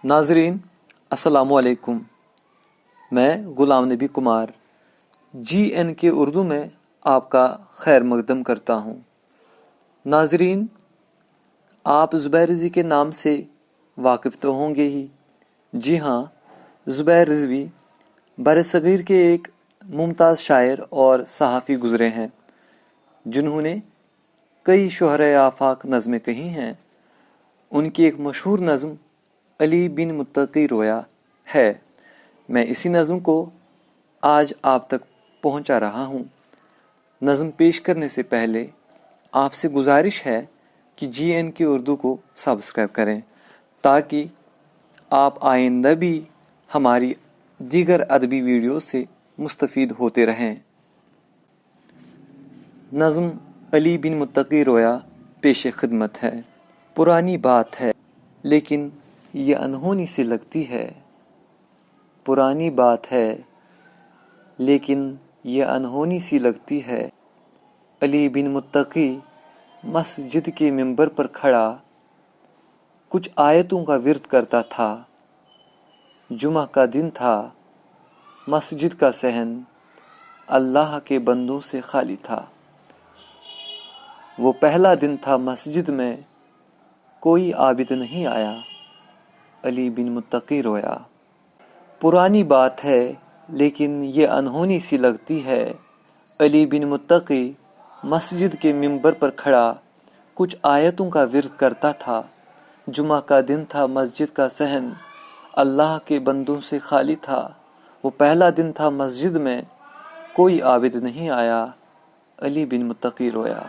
ناظرین السلام علیکم، میں غلام نبی کمار GNK اردو میں آپ کا خیر مقدم کرتا ہوں۔ ناظرین، آپ زبیر رضوی کے نام سے واقف تو ہوں گے ہی۔ جی ہاں، زبیر رضوی برصغیر کے ایک ممتاز شاعر اور صحافی گزرے ہیں جنہوں نے کئی شہرۂ آفاق نظمیں کہی ہیں۔ ان کی ایک مشہور نظم علی بن متقی رویا ہے۔ میں اسی نظم کو آج آپ تک پہنچا رہا ہوں۔ نظم پیش کرنے سے پہلے آپ سے گزارش ہے کہ GNK اردو کو سبسکرائب کریں تاکہ آپ آئندہ بھی ہماری دیگر ادبی ویڈیو سے مستفید ہوتے رہیں۔ نظم علی بن متقی رویا پیش خدمت ہے۔ پرانی بات ہے لیکن یہ انہونی سی لگتی ہے، پرانی بات ہے لیکن یہ انہونی سی لگتی ہے۔ علی بن متقی مسجد کے منبر پر کھڑا کچھ آیتوں کا ورد کرتا تھا۔ جمعہ کا دن تھا، مسجد کا صحن اللہ کے بندوں سے خالی تھا۔ وہ پہلا دن تھا مسجد میں کوئی عابد نہیں آیا، علی بن متقی رویا۔ پرانی بات ہے لیکن یہ انہونی سی لگتی ہے۔ علی بن متقی مسجد کے منبر پر کھڑا کچھ آیتوں کا ورد کرتا تھا۔ جمعہ کا دن تھا، مسجد کا صحن اللہ کے بندوں سے خالی تھا۔ وہ پہلا دن تھا مسجد میں کوئی عابد نہیں آیا، علی بن متقی رویا۔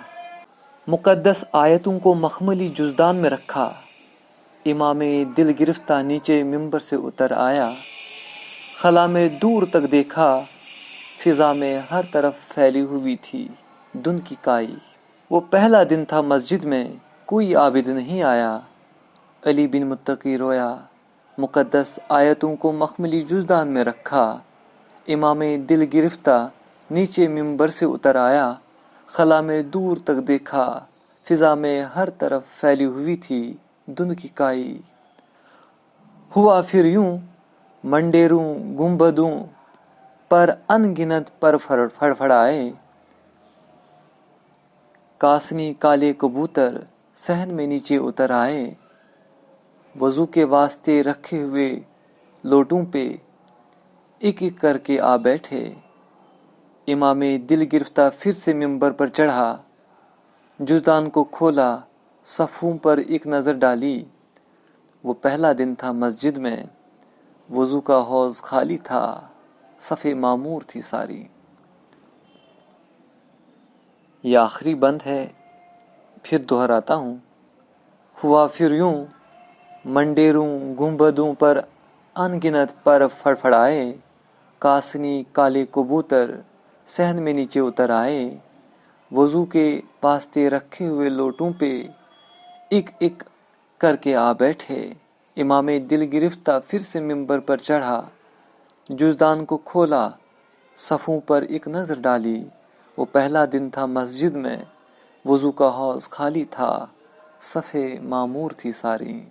مقدس آیتوں کو مخملی جزدان میں رکھا، امام دل گرفتہ نیچے ممبر سے اتر آیا۔ خلا میں دور تک دیکھا، فضا میں ہر طرف پھیلی ہوئی تھی دھند کی کائی۔ وہ پہلا دن تھا مسجد میں کوئی عابد نہیں آیا، علی بن متقی رویا۔ مقدس آیتوں کو مخملی جزدان میں رکھا، امام دل گرفتہ نیچے ممبر سے اتر آیا۔ خلا میں دور تک دیکھا، فضا میں ہر طرف پھیلی ہوئی تھی دھند کی کائی۔ ہوا پھر یوں منڈیروں گنبدوں پر ان گنت پر فڑفڑائے، کاسنی کالے کبوتر صحن میں نیچے اتر آئے۔ وضو کے واسطے رکھے ہوئے لوٹوں پہ ایک ایک کر کے آ بیٹھے۔ امام دل گرفتہ پھر سے ممبر پر چڑھا، جزدان کو کھولا، صفوں پر ایک نظر ڈالی۔ وہ پہلا دن تھا مسجد میں وضو کا حوض خالی تھا، صفیں معمور تھی ساری۔ یہ آخری بند ہے، پھر دہراتا ہوں۔ ہوا پھر یوں منڈیروں گنبدوں پر ان گنت پر فڑفڑائے، کاسنی کالے کبوتر صحن میں نیچے اتر آئے۔ وضو کے واسطے رکھے ہوئے لوٹوں پہ ایک ایک کر کے آ بیٹھے۔ امام دل گرفتہ پھر سے ممبر پر چڑھا، جزدان کو کھولا، صفوں پر ایک نظر ڈالی۔ وہ پہلا دن تھا مسجد میں وضو کا حوض خالی تھا، صفیں معمور تھی ساری۔